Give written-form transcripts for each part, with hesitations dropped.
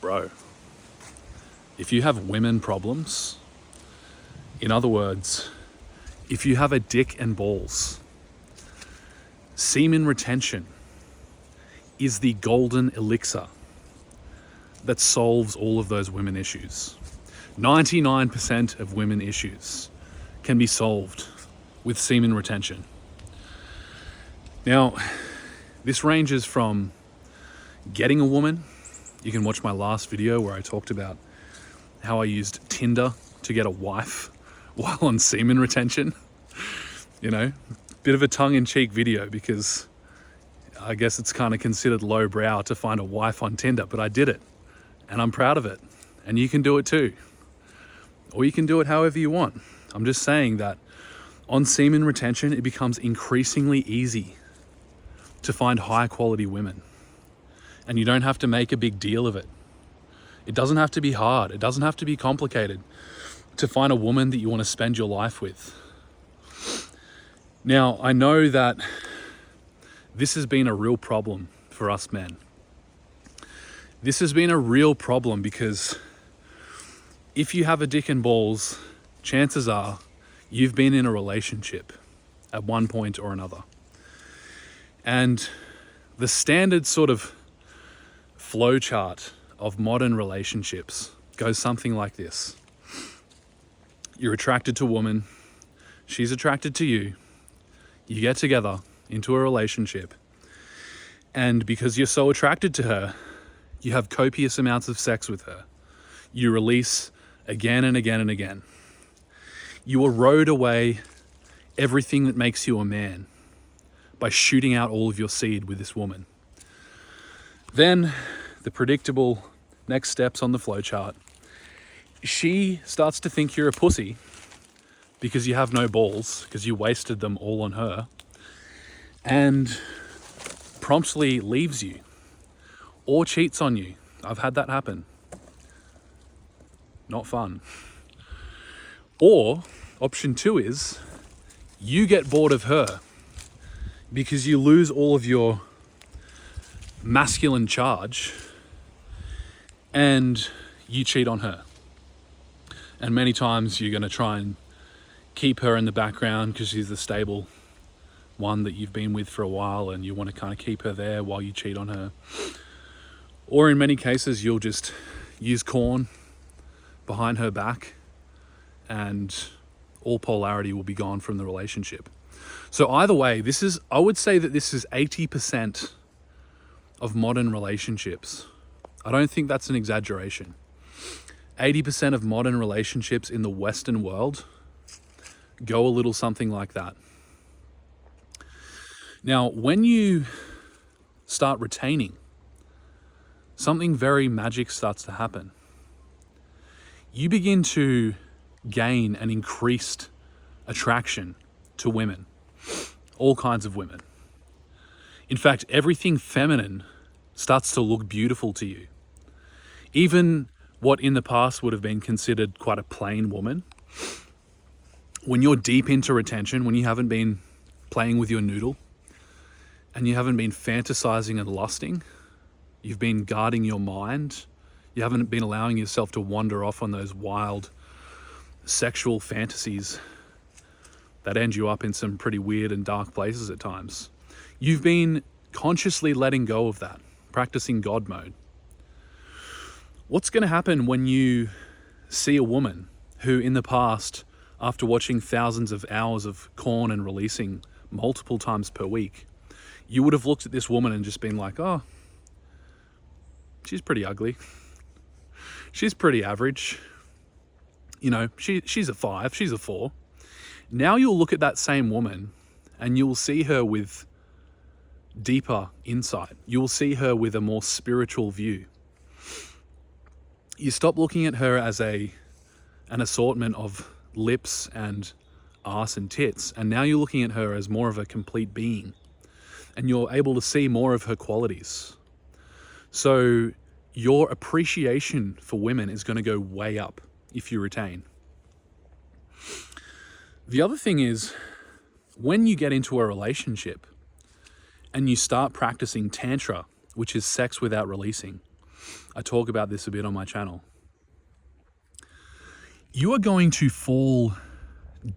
bro, if you have women problems, in other words, if you have a dick and balls, semen retention is the golden elixir that solves all of those women issues. 99% of women issues can be solved with semen retention. Now, this ranges from getting a woman. You can watch my last video where I talked about how I used Tinder to get a wife while on semen retention. You know, bit of a tongue-in-cheek video because I guess it's kind of considered lowbrow to find a wife on Tinder, but I did it and I'm proud of it. And you can do it too. Or you can do it however you want. I'm just saying that on semen retention, it becomes increasingly easy to find high quality women. And you don't have to make a big deal of it. It doesn't have to be hard. It doesn't have to be complicated to find a woman that you want to spend your life with. Now, I know that this has been a real problem for us men. This has been a real problem because if you have a dick and balls, chances are you've been in a relationship at one point or another. And the standard sort of flow chart of modern relationships goes something like this. You're attracted to a woman, she's attracted to you, you get together into a relationship, and because you're so attracted to her, you have copious amounts of sex with her. You release again and again and again. You erode away everything that makes you a man by shooting out all of your seed with this woman. Then the predictable next steps on the flowchart. She starts to think you're a pussy because you have no balls, because you wasted them all on her, and promptly leaves you or cheats on you. I've had that happen. Not fun. Or option 2 is you get bored of her because you lose all of your masculine charge and you cheat on her. And many times you're going to try and keep her in the background because she's the stable one that you've been with for a while and you want to kind of keep her there while you cheat on her. Or in many cases, you'll just use corn behind her back and all polarity will be gone from the relationship. So either way, I would say that this is 80% of modern relationships. I don't think that's an exaggeration. 80% of modern relationships in the Western world go a little something like that. Now, when you start retaining, something very magic starts to happen. You begin to gain an increased attraction to women, all kinds of women. In fact, everything feminine starts to look beautiful to you. Even what in the past would have been considered quite a plain woman, when you're deep into retention, when you haven't been playing with your noodle and you haven't been fantasizing and lusting, you've been guarding your mind, you haven't been allowing yourself to wander off on those wild sexual fantasies that end you up in some pretty weird and dark places at times. You've been consciously letting go of that, practicing God mode. What's going to happen when you see a woman who in the past, after watching thousands of hours of corn and releasing multiple times per week, you would have looked at this woman and just been like, oh, she's pretty ugly. She's pretty average. You know, she's a 5, she's a 4. Now you'll look at that same woman and you'll see her with deeper insight. You'll see her with a more spiritual view. You stop looking at her as an assortment of lips and arse and tits, and now you're looking at her as more of a complete being, and you're able to see more of her qualities. So your appreciation for women is going to go way up if you retain. The other thing is, when you get into a relationship and you start practicing tantra, which is sex without releasing, I talk about this a bit on my channel. You are going to fall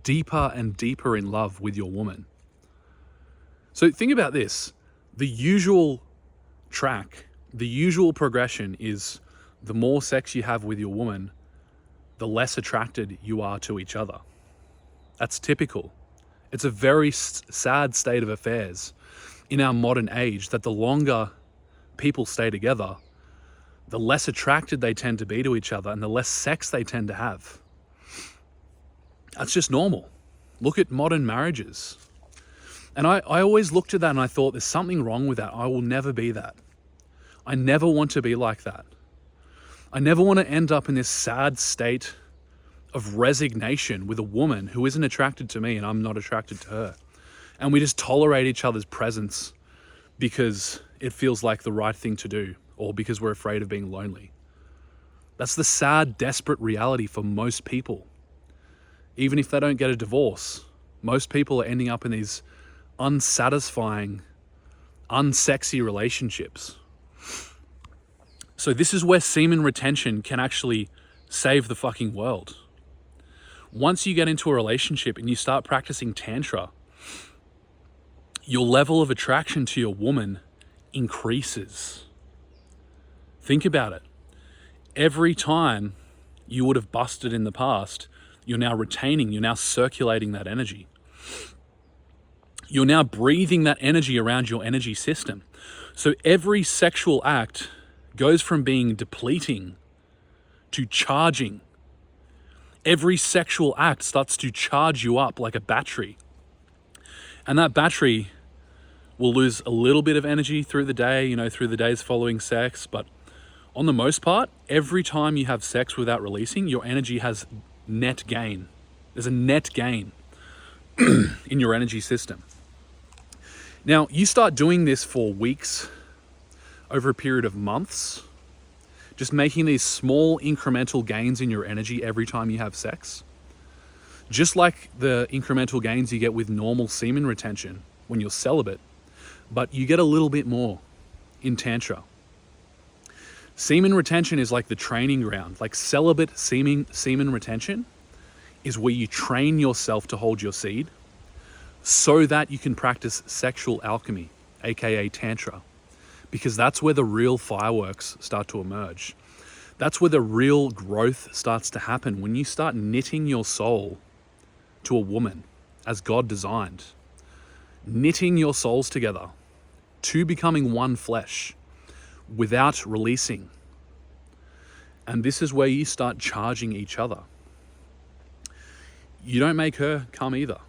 deeper and deeper in love with your woman. So think about this. The usual track, the usual progression is the more sex you have with your woman, the less attracted you are to each other. That's typical. It's a very sad state of affairs in our modern age that the longer people stay together, the less attracted they tend to be to each other and the less sex they tend to have. That's just normal. Look at modern marriages. And I always looked at that and I thought, there's something wrong with that. I will never be that. I never want to be like that. I never want to end up in this sad state of resignation with a woman who isn't attracted to me and I'm not attracted to her. And we just tolerate each other's presence because it feels like the right thing to do or because we're afraid of being lonely. That's the sad, desperate reality for most people. Even if they don't get a divorce, most people are ending up in these unsatisfying, unsexy relationships. So this is where semen retention can actually save the fucking world. Once you get into a relationship and you start practicing Tantra, your level of attraction to your woman increases. Think about it. Every time you would have busted in the past, you're now retaining, you're now circulating that energy. You're now breathing that energy around your energy system. So every sexual act goes from being depleting to charging. Every sexual act starts to charge you up like a battery. And that battery will lose a little bit of energy through the day, through the days following sex. But on the most part, every time you have sex without releasing, your energy has net gain. There's a net gain in your energy system. Now, you start doing this for weeks, over a period of months, just making these small incremental gains in your energy every time you have sex. Just like the incremental gains you get with normal semen retention when you're celibate, but you get a little bit more in Tantra. Semen retention is like the training ground. Like celibate semen retention is where you train yourself to hold your seed so that you can practice sexual alchemy, aka Tantra, because that's where the real fireworks start to emerge. That's where the real growth starts to happen, when you start knitting your soul to a woman as God designed. Knitting your souls together to becoming one flesh without releasing. And this is where you start charging each other. You don't make her come either.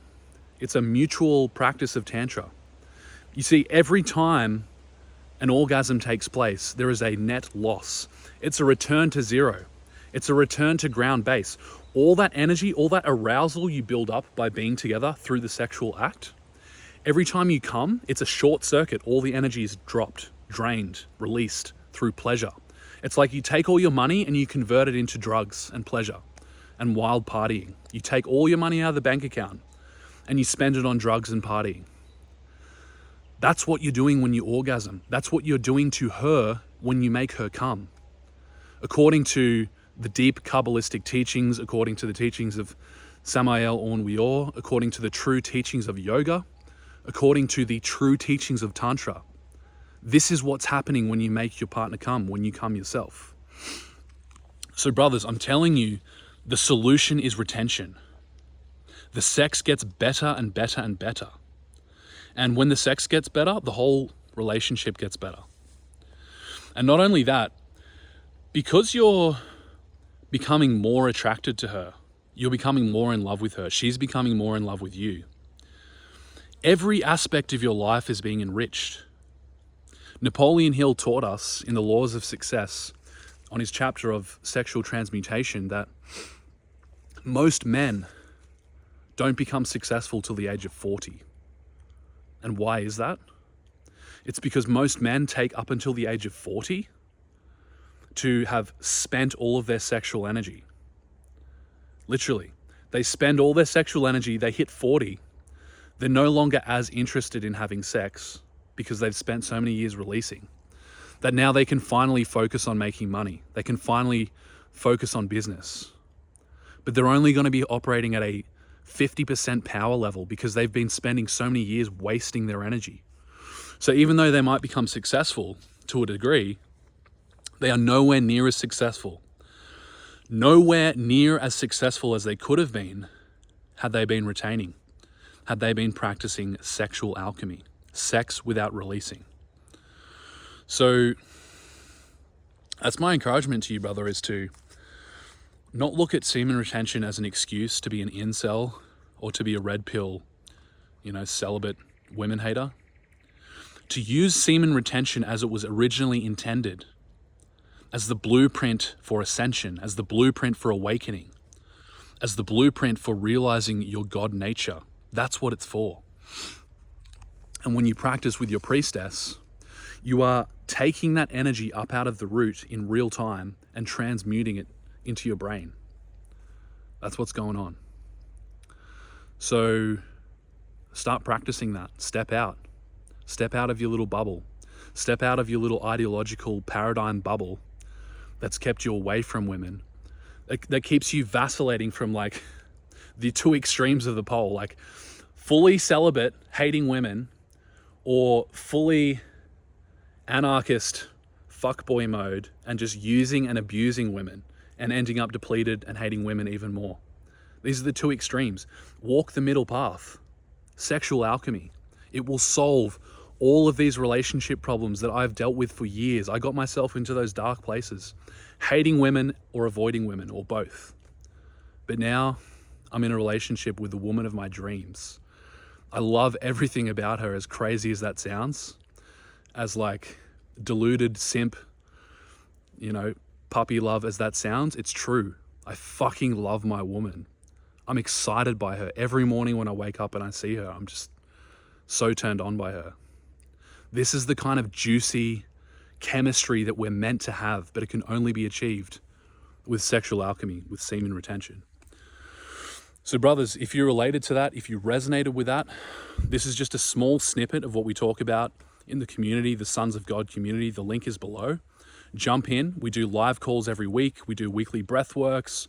It's a mutual practice of Tantra. You see, every time an orgasm takes place, there is a net loss. It's a return to zero. It's a return to ground base. All that energy, all that arousal you build up by being together through the sexual act, every time you come, it's a short circuit. All the energy is dropped, drained, released through pleasure. It's like you take all your money and you convert it into drugs and pleasure and wild partying. You take all your money out of the bank account and you spend it on drugs and partying. That's what you're doing when you orgasm. That's what you're doing to her when you make her come. According to the deep Kabbalistic teachings, according to the teachings of Samael Aun Weor, according to the true teachings of yoga, according to the true teachings of Tantra, this is what's happening when you make your partner come, when you come yourself. So brothers, I'm telling you, the solution is retention. The sex gets better and better and better. And when the sex gets better, the whole relationship gets better. And not only that, because you're becoming more attracted to her, you're becoming more in love with her, she's becoming more in love with you. Every aspect of your life is being enriched. Napoleon Hill taught us in the Laws of Success, on his chapter of sexual transmutation, that most men don't become successful till the age of 40. And why is that? It's because most men take up until the age of 40 to have spent all of their sexual energy. Literally, they spend all their sexual energy, they hit 40, they're no longer as interested in having sex because they've spent so many years releasing. that now they can finally focus on making money. They can finally focus on business. But they're only going to be operating at a 50% power level because they've been spending so many years wasting their energy. So even though they might become successful to a degree, they are nowhere near as successful. Nowhere near as successful as they could have been had they been retaining, had they been practicing sexual alchemy, sex without releasing. So that's my encouragement to you, brother, is to not look at semen retention as an excuse to be an incel or to be a red pill, celibate women hater. To use semen retention as it was originally intended, as the blueprint for ascension, as the blueprint for awakening, as the blueprint for realizing your God nature. That's what it's for. And when you practice with your priestess, you are taking that energy up out of the root in real time and transmuting it into your brain. That's what's going on. So start practicing that. Step out. Step out of your little bubble. Step out of your little ideological paradigm bubble that's kept you away from women, that keeps you vacillating from like the two extremes of the pole, like fully celibate, hating women, or fully anarchist fuckboy mode and just using and abusing women and ending up depleted and hating women even more. These are the two extremes. Walk the middle path. Sexual alchemy. It will solve all of these relationship problems that I've dealt with for years. I got myself into those dark places, hating women or avoiding women or both. But now I'm in a relationship with the woman of my dreams. I love everything about her, as crazy as that sounds, as like deluded simp, puppy love as that sounds. It's true. I fucking love my woman. I'm excited by her. Every morning when I wake up and I see her, I'm just so turned on by her. This is the kind of juicy chemistry that we're meant to have, but it can only be achieved with sexual alchemy, with semen retention. So brothers, if you're related to that, if you resonated with that, this is just a small snippet of what we talk about in the community, the Sons of God community. The link is below. Jump in. We do live calls every week. We do weekly breath works.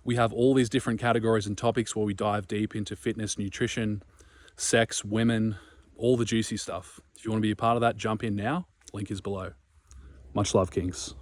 We have all these different categories and topics where we dive deep into fitness, nutrition, sex, women, all the juicy stuff. If you want to be a part of that, jump in now. Link is below. Much love, Kings.